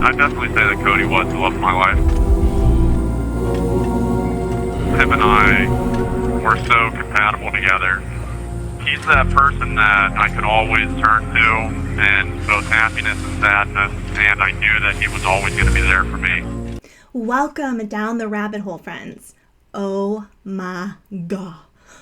I'd definitely say that Cody was the love of my life. Him and I were so compatible together. He's that person that I could always turn to in both happiness and sadness, and I knew that he was always going to be there for me. Welcome down the rabbit hole, friends. Oh my God.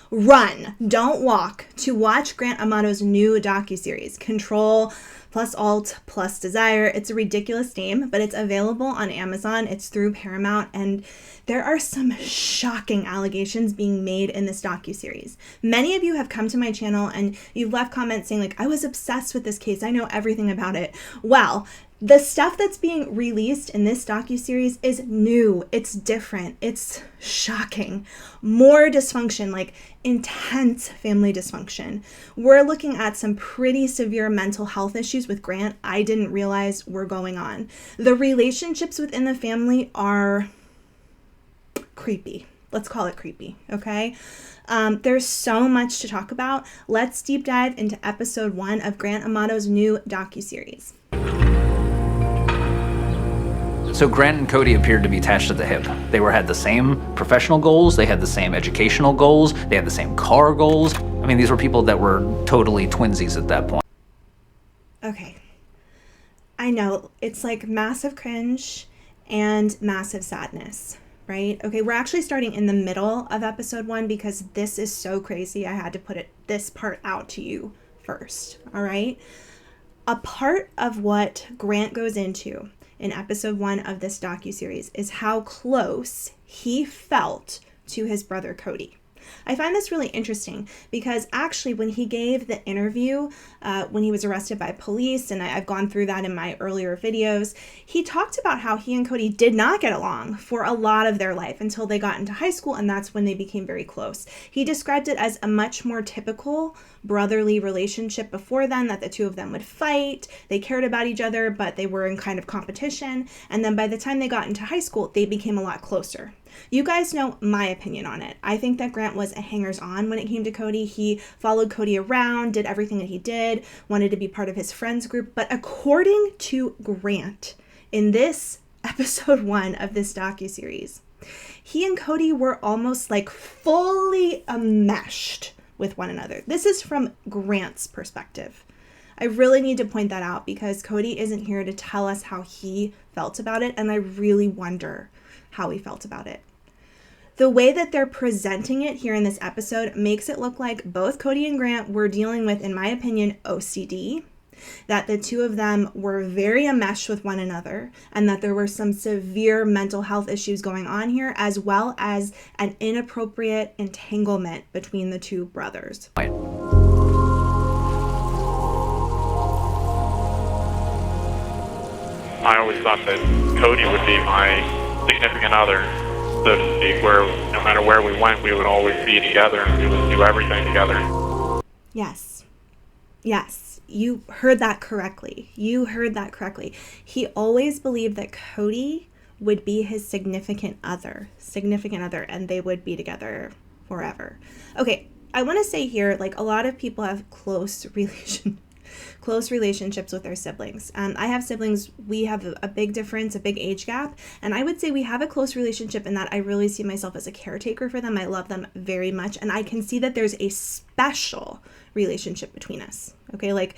Run, don't walk, to watch Grant Amato's new docuseries, CTRL+ATL+Desire. It's a ridiculous name, but it's available on Amazon. It's through Paramount, and there are some shocking allegations being made in this docuseries. Many of you have come to my channel and you've left comments saying, like, I was obsessed with this case. I know everything about it. Well, the stuff that's being released in this docuseries is new. It's different. It's shocking. More dysfunction, like intense family dysfunction. We're looking at some pretty severe mental health issues with Grant I didn't realize were going on. The relationships within the family are creepy. Let's call it creepy, okay? There's so much to talk about. Let's deep dive into episode 1 of Grant Amato's new docuseries. So Grant and Cody appeared to be attached at the hip. They had the same professional goals, they had the same educational goals, they had the same car goals. I mean, these were people that were totally twinsies at that point. Okay. I know, it's like massive cringe and massive sadness, right? Okay, we're actually starting in the middle of episode 1 because this is so crazy. I had to put this part out to you first, all right? A part of what Grant goes into in episode 1 of this docuseries is how close he felt to his brother Cody. I find this really interesting because actually when he gave the interview, when he was arrested by police, and I've gone through that in my earlier videos, he talked about how he and Cody did not get along for a lot of their life until they got into high school, and that's when they became very close. He described it as a much more typical brotherly relationship before then, that the two of them would fight, they cared about each other, but they were in kind of competition, and then by the time they got into high school, they became a lot closer. You guys know my opinion on it. I think that Grant was a hangers-on when it came to Cody. He followed Cody around, did everything that he did, wanted to be part of his friends group. But according to Grant, in this episode 1 of this docuseries, he and Cody were almost like fully enmeshed with one another. This is from Grant's perspective. I really need to point that out because Cody isn't here to tell us how he felt about it, and I really wonder how he felt about it. The way that they're presenting it here in this episode makes it look like both Cody and Grant were dealing with, in my opinion, OCD, that the two of them were very enmeshed with one another, and that there were some severe mental health issues going on here, as well as an inappropriate entanglement between the two brothers. I always thought that Cody would be my significant other, so to speak, where no matter where we went, we would always be together and we would do everything together. Yes. Yes. You heard that correctly. You heard that correctly. He always believed that Cody would be his significant other, and they would be together forever. Okay, I want to say here, like, a lot of people have close relationships with their siblings. I have siblings. We have a big difference, a big age gap, and I would say we have a close relationship in that I really see myself as a caretaker for them. I love them very much, and I can see that there's a special relationship between us. Okay, like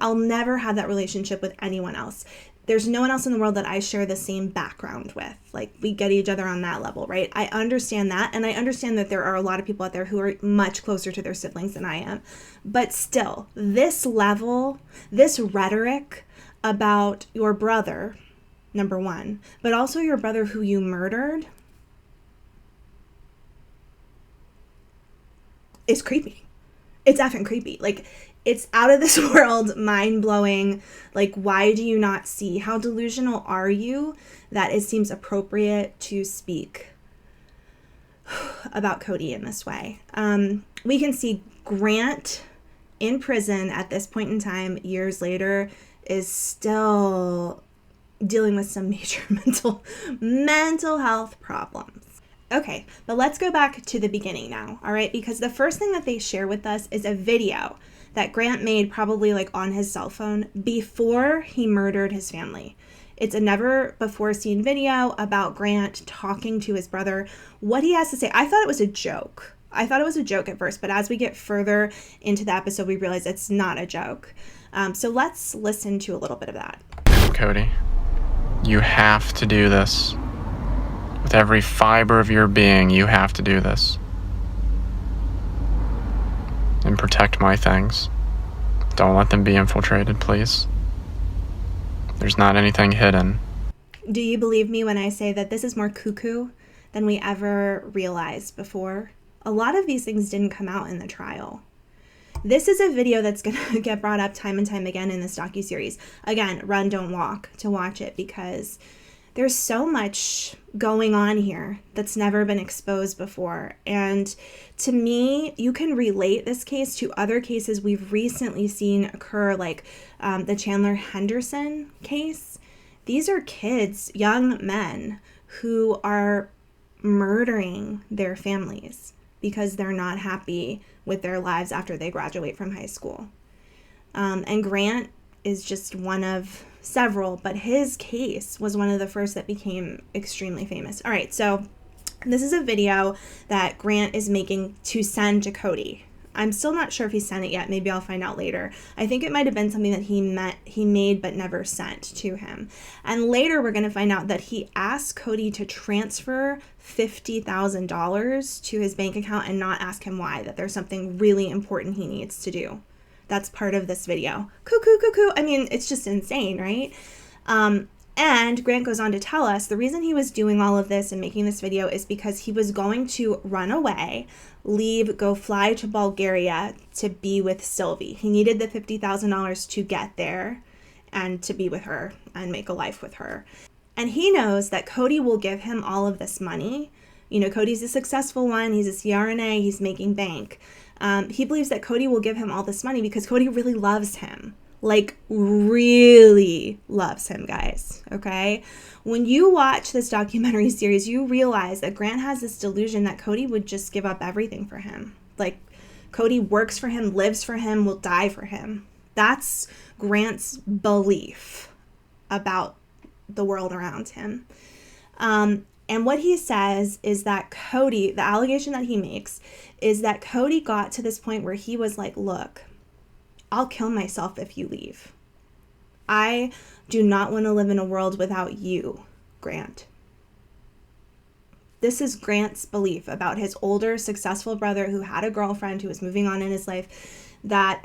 I'll never have that relationship with anyone else. There's no one else in the world that I share the same background with. Like, we get each other on that level, right? I understand that, and I understand that there are a lot of people out there who are much closer to their siblings than I am. But still, this level, this rhetoric about your brother, number one, but also your brother who you murdered, is creepy. It's effing creepy. Like, it's out of this world, mind-blowing. Like, why do you not see? How delusional are you that it seems appropriate to speak about Cody in this way? We can see Grant in prison at this point in time, years later, is still dealing with some major mental health problems. Okay, but let's go back to the beginning now, all right? Because the first thing that they share with us is a video that Grant made probably like on his cell phone before he murdered his family. It's a never before seen video about Grant talking to his brother, what he has to say. I thought it was a joke. I thought it was a joke at first, but as we get further into the episode, we realize it's not a joke. So let's listen to a little bit of that. Cody, you have to do this. With every fiber of your being, you have to do this. And protect my things. Don't let them be infiltrated, please. There's not anything hidden. Do you believe me when I say that this is more cuckoo than we ever realized before? A lot of these things didn't come out in the trial. This is a video that's going to get brought up time and time again in this docuseries. Again, run, don't walk to watch it because there's so much going on here that's never been exposed before. And to me, you can relate this case to other cases we've recently seen occur, like the Chandler Henderson case. These are kids, young men, who are murdering their families because they're not happy with their lives after they graduate from high school. And Grant is just one of several, but his case was one of the first that became extremely famous. All right, so this is a video that Grant is making to send to Cody. I'm still not sure if he sent it yet. Maybe I'll find out later. I think it might have been something that he made but never sent to him. And later we're going to find out that he asked Cody to transfer $50,000 to his bank account and not ask him why, that there's something really important he needs to do. That's part of this video. Cuckoo, cuckoo. I mean, it's just insane, right? And Grant goes on to tell us the reason he was doing all of this and making this video is because he was going to run away, leave, go fly to Bulgaria to be with Sylvie. He needed the $50,000 to get there and to be with her and make a life with her. And he knows that Cody will give him all of this money. You know, Cody's a successful one. He's a CRNA. He's making bank. He believes that Cody will give him all this money because Cody really loves him. Like, really loves him, guys, okay? When you watch this documentary series, you realize that Grant has this delusion that Cody would just give up everything for him. Like, Cody works for him, lives for him, will die for him. That's Grant's belief about the world around him. And what he says is that Cody, the allegation that he makes, is that Cody got to this point where he was like, look, I'll kill myself if you leave. I do not want to live in a world without you, Grant. This is Grant's belief about his older, successful brother who had a girlfriend who was moving on in his life, that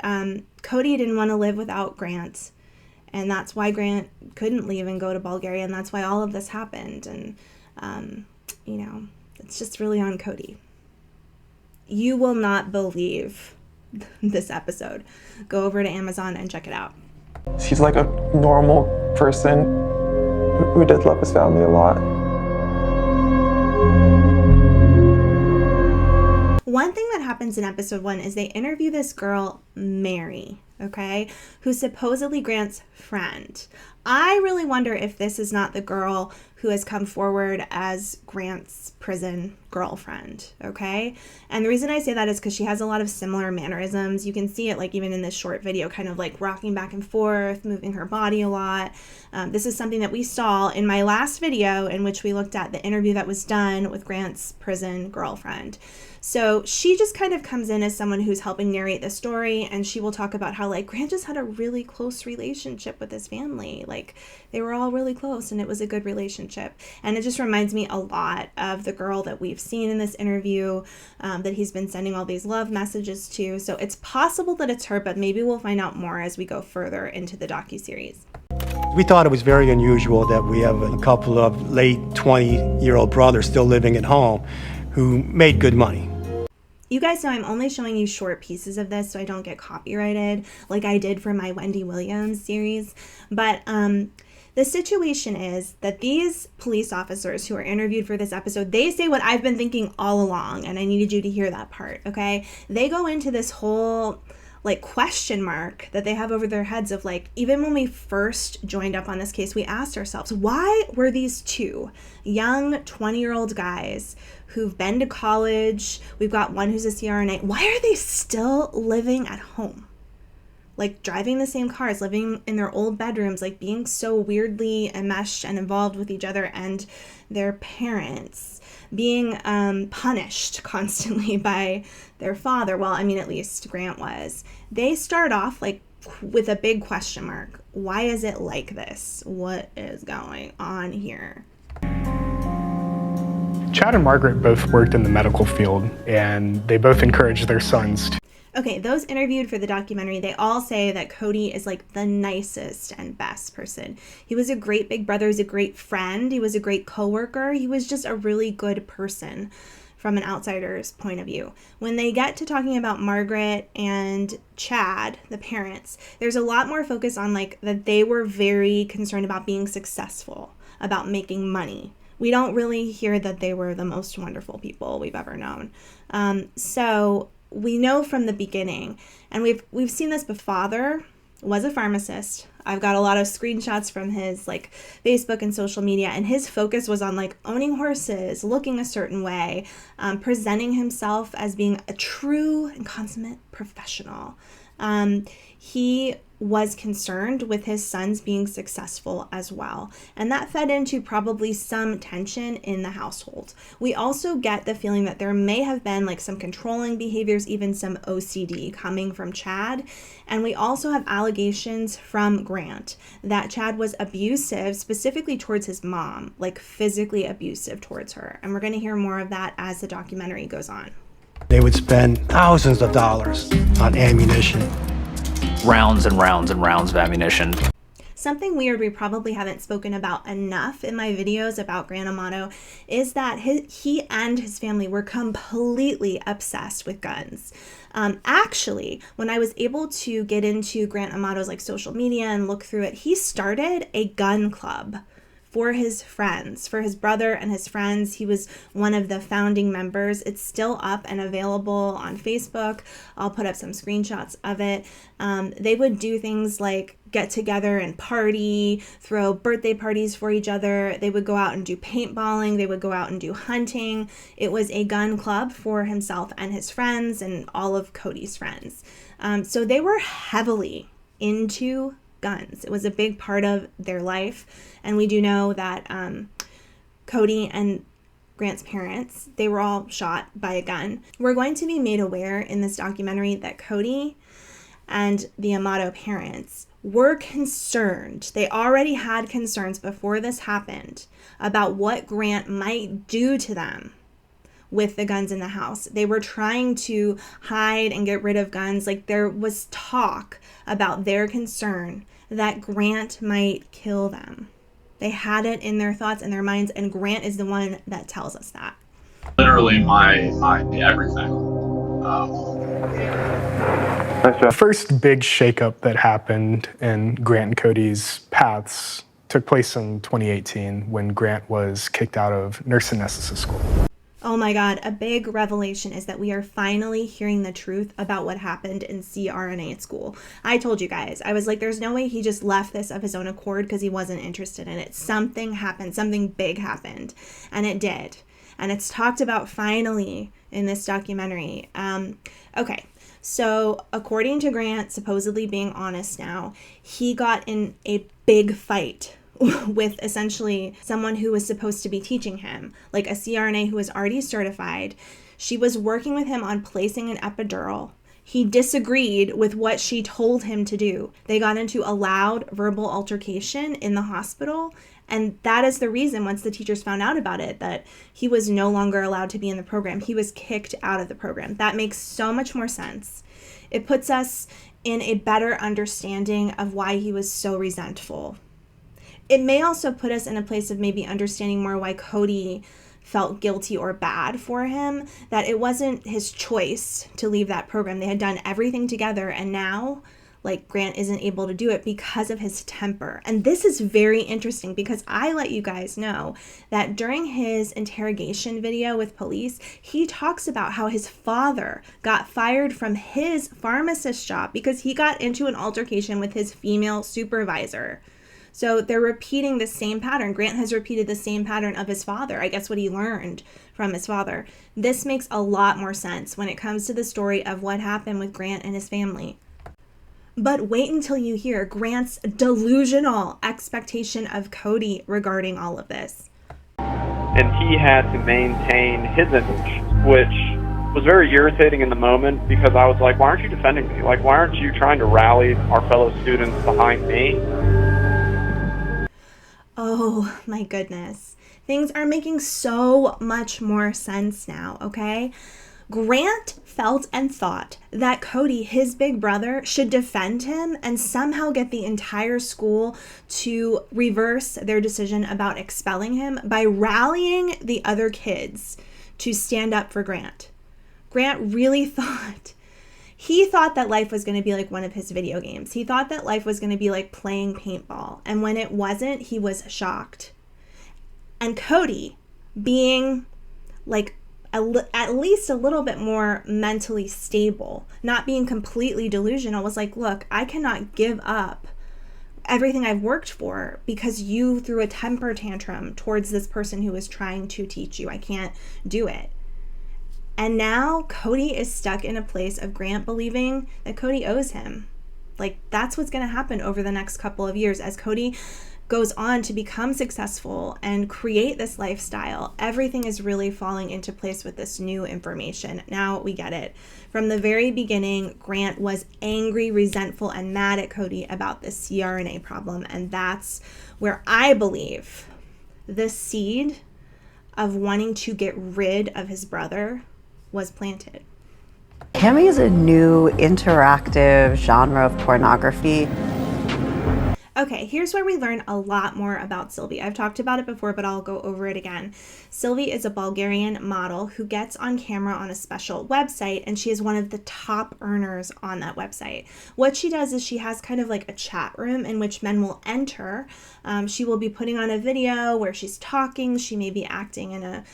Cody didn't want to live without Grant. And that's why Grant couldn't leave and go to Bulgaria. And that's why all of this happened. And, you know, it's just really on Cody. You will not believe this episode. Go over to Amazon and check it out. He's like a normal person who did love his family a lot. One thing that happens in episode 1 is they interview this girl, Mary, okay, who's supposedly Grant's friend. I really wonder if this is not the girl who has come forward as Grant's prison girlfriend, okay? And the reason I say that is because she has a lot of similar mannerisms. You can see it like even in this short video, kind of like rocking back and forth, moving her body a lot. This is something that we saw in my last video in which we looked at the interview that was done with Grant's prison girlfriend. So she just kind of comes in as someone who's helping narrate the story, and she will talk about how like Grant just had a really close relationship with his family. Like they were all really close and it was a good relationship. And it just reminds me a lot of the girl that we've seen in this interview that he's been sending all these love messages to. So it's possible that it's her, but maybe we'll find out more as we go further into the docuseries. We thought it was very unusual that we have a couple of late 20-year-old brothers still living at home who made good money. You guys know I'm only showing you short pieces of this so I don't get copyrighted like I did for my Wendy Williams series. But the situation is that these police officers who are interviewed for this episode, they say what I've been thinking all along, and I needed you to hear that part, okay? They go into this whole like question mark that they have over their heads of like, even when we first joined up on this case, we asked ourselves, why were these two young 20-year-old guys who've been to college, we've got one who's a CRNA, why are they still living at home? Like driving the same cars, living in their old bedrooms, like being so weirdly enmeshed and involved with each other and their parents, being punished constantly by their father. Well, I mean, at least Grant was. They start off like with a big question mark. Why is it like this? What is going on here? Chad and Margaret both worked in the medical field, and they both encouraged their sons to. Okay, those interviewed for the documentary, they all say that Cody is like the nicest and best person. He was a great big brother, he was a great friend, he was a great coworker, he was just a really good person from an outsider's point of view. When they get to talking about Margaret and Chad, the parents, there's a lot more focus on like that they were very concerned about being successful, about making money. We don't really hear that they were the most wonderful people we've ever known. So we know from the beginning, and we've seen this, but father was a pharmacist. I've got a lot of screenshots from his like Facebook and social media, and his focus was on like owning horses, looking a certain way, presenting himself as being a true and consummate professional. He was concerned with his sons being successful as well. And that fed into probably some tension in the household. We also get the feeling that there may have been like some controlling behaviors, even some OCD coming from Chad. And we also have allegations from Grant that Chad was abusive, specifically towards his mom, like physically abusive towards her. And we're going to hear more of that as the documentary goes on. They would spend thousands of dollars on ammunition. Rounds and rounds and rounds of ammunition. Something weird we probably haven't spoken about enough in my videos about Grant Amato is that he and his family were completely obsessed with guns. Actually, when I was able to get into Grant Amato's like social media and look through it, he started a gun club for his friends, for his brother and his friends. He was one of the founding members. It's still up and available on Facebook. I'll put up some screenshots of it. They would do things like get together and party, throw birthday parties for each other. They would go out and do paintballing. They would go out and do hunting. It was a gun club for himself and his friends and all of Cody's friends. So they were heavily into guns. It was a big part of their life. And we do know that Cody and Grant's parents, they were all shot by a gun. We're going to be made aware in this documentary that Cody and the Amato parents were concerned. They already had concerns before this happened about what Grant might do to them with the guns in the house. They were trying to hide and get rid of guns. Like there was talk about their concern that Grant might kill them. They had it in their thoughts and their minds, and Grant is the one that tells us that. Literally my everything. The first big shakeup that happened in Grant and Cody's paths took place in 2018 when Grant was kicked out of nurse anesthetist school. Oh my God, a big revelation is that we are finally hearing the truth about what happened in CRNA at school. I told you guys, I was like, there's no way he just left this of his own accord because he wasn't interested in it. Something happened, something big happened, and it did. And it's talked about finally in this documentary. Okay, so according to Grant, supposedly being honest now, he got in a big fight with essentially someone who was supposed to be teaching him, like a CRNA who was already certified. She was working with him on placing an epidural. He disagreed with what she told him to do. They got into a loud verbal altercation in the hospital, and that is the reason, once the teachers found out about it, that he was no longer allowed to be in the program. He was kicked out of the program. That makes so much more sense. It puts us in a better understanding of why he was so resentful. It may also put us in a place of maybe understanding more why Cody felt guilty or bad for him, that it wasn't his choice to leave that program. They had done everything together, and now, like Grant isn't able to do it because of his temper. And this is very interesting because I let you guys know that during his interrogation video with police, he talks about how his father got fired from his pharmacist job because he got into an altercation with his female supervisor. So they're repeating the same pattern. Grant has repeated the same pattern of his father. I guess what he learned from his father. This makes a lot more sense when it comes to the story of what happened with Grant and his family. But wait until you hear Grant's delusional expectation of Cody regarding all of this. And he had to maintain his image, which was very irritating in the moment because I was like, why aren't you defending me? Like, why aren't you trying to rally our fellow students behind me? Oh my goodness. Things are making so much more sense now, okay? Grant felt and thought that Cody, his big brother, should defend him and somehow get the entire school to reverse their decision about expelling him by rallying the other kids to stand up for Grant. Grant really thought that life was going to be like one of his video games. He thought that life was going to be like playing paintball. And when it wasn't, he was shocked. And Cody, being like at least a little bit more mentally stable, not being completely delusional, was like, look, I cannot give up everything I've worked for because you threw a temper tantrum towards this person who was trying to teach you. I can't do it. And now Cody is stuck in a place of Grant believing that Cody owes him. Like, that's what's going to happen over the next couple of years as Cody goes on to become successful and create this lifestyle. Everything is really falling into place with this new information. Now we get it. From the very beginning, Grant was angry, resentful, and mad at Cody about this CRNA problem. And that's where I believe the seed of wanting to get rid of his brother was planted. Cami is a new interactive genre of pornography. Okay, here's where we learn a lot more about Sylvie. I've talked about it before, but I'll go over it again. Sylvie is a Bulgarian model who gets on camera on a special website, and she is one of the top earners on that website. What she does is she has kind of like a chat room in which men will enter. She will be putting on a video where she's talking. She may be acting in a,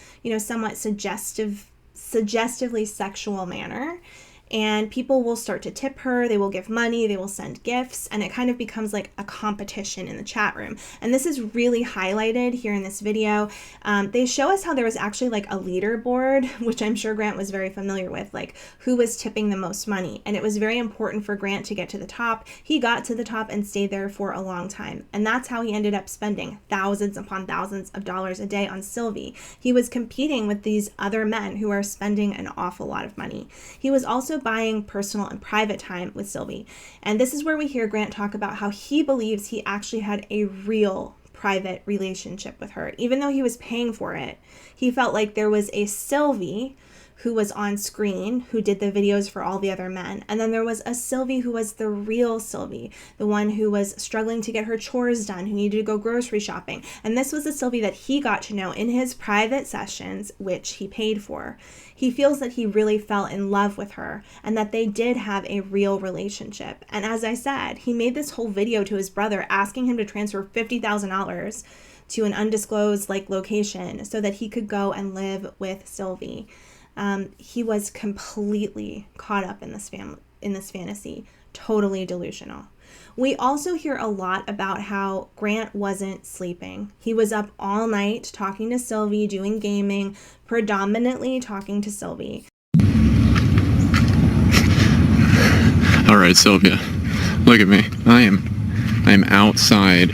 somewhat suggestively sexual manner. And people will start to tip her, they will give money, they will send gifts, and it kind of becomes like a competition in the chat room. And this is really highlighted here in this video. They show us how there was actually like a leaderboard, which I'm sure Grant was very familiar with, like who was tipping the most money. And it was very important for Grant to get to the top. He got to the top and stayed there for a long time. And that's how he ended up spending thousands upon thousands of dollars a day on Sylvie. He was competing with these other men who are spending an awful lot of money. He was also buying personal and private time with Sylvie. And this is where we hear Grant talk about how he believes he actually had a real private relationship with her. Even though he was paying for it, he felt like there was a Sylvie who was on screen, who did the videos for all the other men. And then there was a Sylvie who was the real Sylvie, the one who was struggling to get her chores done, who needed to go grocery shopping. And this was the Sylvie that he got to know in his private sessions, which he paid for. He feels that he really fell in love with her and that they did have a real relationship. And as I said, he made this whole video to his brother asking him to transfer $50,000 to an undisclosed location so that he could go and live with Sylvie. He was completely caught up in this fantasy, totally delusional. We also hear a lot about how Grant wasn't sleeping. He was up all night talking to Sylvie, doing gaming, predominantly talking to Sylvie. All right, Sylvia, look at me. I am outside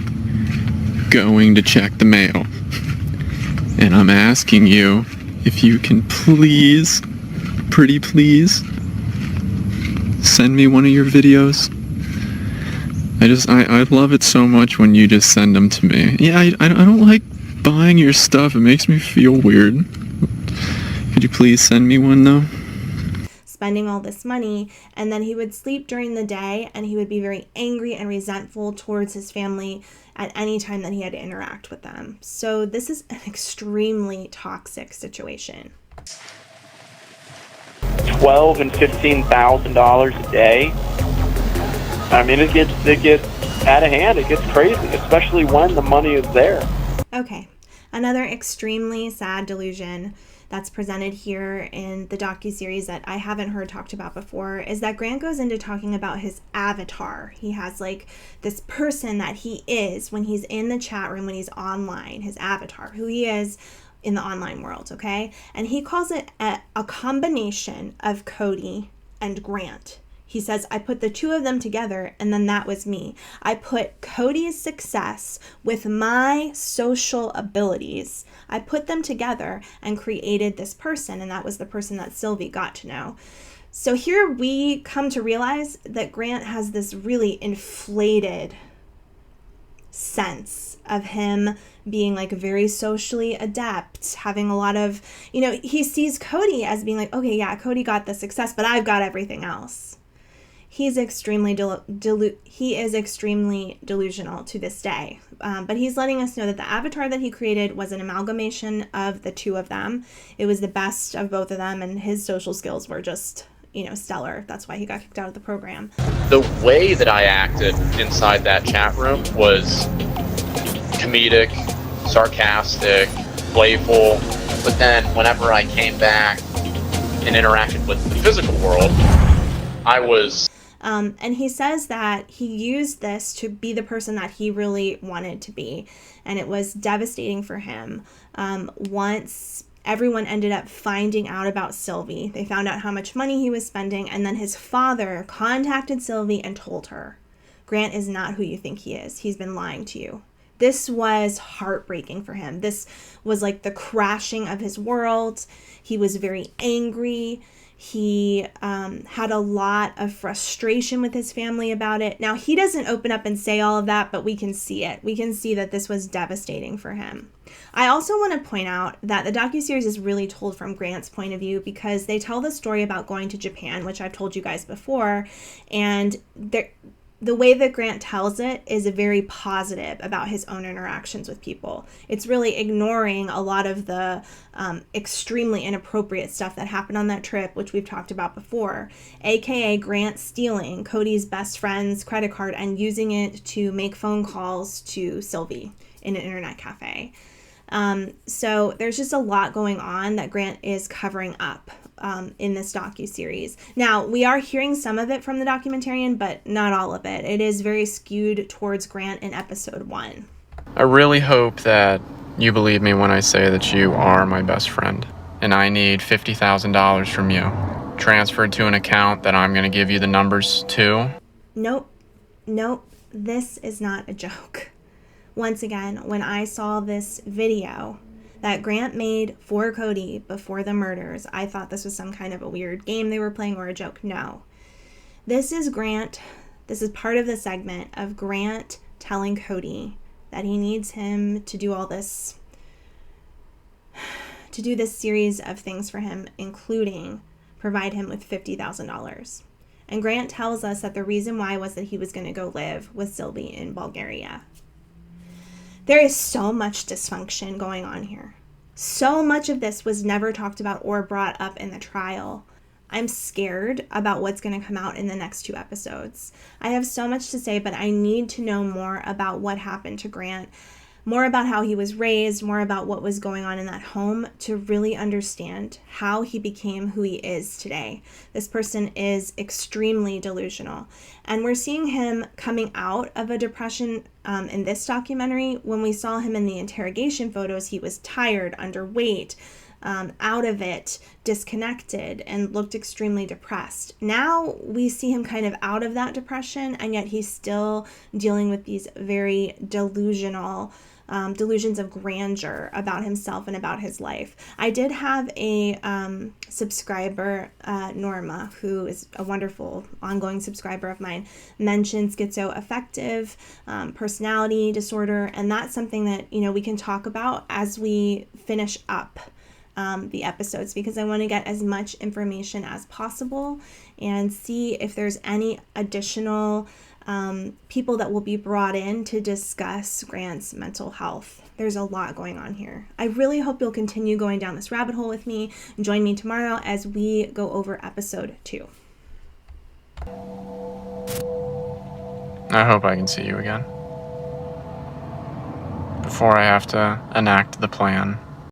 going to check the mail, and I'm asking you if you can please, pretty please, send me one of your videos. I love it so much when you just send them to me. Yeah, I don't like buying your stuff. It makes me feel weird. Could you please send me one though? Spending all this money, and then he would sleep during the day, and he would be very angry and resentful towards his family at any time that he had to interact with them. So this is an extremely toxic situation. $12,000 and $15,000 a day. I mean, it gets out of hand. It gets crazy, especially when the money is there. Okay, another extremely sad delusion that's presented here in the docuseries that I haven't heard talked about before is that Grant goes into talking about his avatar. He has like this person that he is when he's in the chat room, when he's online, his avatar, who he is in the online world, okay? And he calls it a combination of Cody and Grant. He says, I put the two of them together and then that was me. I put Cody's success with my social abilities. I put them together and created this person, and that was the person that Sylvie got to know. So here we come to realize that Grant has this really inflated sense of him being like very socially adept, having a lot of, he sees Cody as being like, okay, yeah, Cody got the success, but I've got everything else. He's extremely delusional to this day, but he's letting us know that the avatar that he created was an amalgamation of the two of them. It was the best of both of them, and his social skills were just, stellar. That's why he got kicked out of the program. The way that I acted inside that chat room was comedic, sarcastic, playful, but then whenever I came back and interacted with the physical world, I was... And he says that he used this to be the person that he really wanted to be. And it was devastating for him. Once everyone ended up finding out about Sylvie, they found out how much money he was spending. And then his father contacted Sylvie and told her, Grant is not who you think he is. He's been lying to you. This was heartbreaking for him. This was like the crashing of his world. He was very angry. He had a lot of frustration with his family about it. Now, he doesn't open up and say all of that, but we can see it. We can see that this was devastating for him. I also want to point out that the docuseries is really told from Grant's point of view because they tell the story about going to Japan, which I've told you guys before, and the way that Grant tells it is very positive about his own interactions with people. It's really ignoring a lot of the extremely inappropriate stuff that happened on that trip, which we've talked about before, aka Grant stealing Cody's best friend's credit card and using it to make phone calls to Sylvie in an internet cafe. So there's just a lot going on that Grant is covering up in this docuseries. Now, we are hearing some of it from the documentarian, but not all of it. It is very skewed towards Grant in episode 1. I really hope that you believe me when I say that you are my best friend, and I need $50,000 from you, transferred to an account that I'm going to give you the numbers to. Nope. This is not a joke. Once again, when I saw this video that Grant made for Cody before the murders, I thought this was some kind of a weird game they were playing or a joke. No. This is Grant. This is part of the segment of Grant telling Cody that he needs him to do all this, to do this series of things for him, including provide him with $50,000. And Grant tells us that the reason why was that he was going to go live with Sylvie in Bulgaria. There is so much dysfunction going on here. So much of this was never talked about or brought up in the trial. I'm scared about what's going to come out in the next 2 episodes. I have so much to say, but I need to know more about what happened to Grant, more about how he was raised, more about what was going on in that home to really understand how he became who he is today. This person is extremely delusional. And we're seeing him coming out of a depression in this documentary. When we saw him in the interrogation photos, he was tired, underweight, out of it, disconnected, and looked extremely depressed. Now we see him kind of out of that depression, and yet he's still dealing with these very delusions of grandeur about himself and about his life. I did have a subscriber, Norma, who is a wonderful ongoing subscriber of mine, mention schizoaffective personality disorder, and that's something that we can talk about as we finish up the episodes, because I want to get as much information as possible and see if there's any additional people that will be brought in to discuss Grant's mental health. There's a lot going on here. I really hope you'll continue going down this rabbit hole with me and join me tomorrow as we go over episode 2. I hope I can see you again. Before I have to enact the plan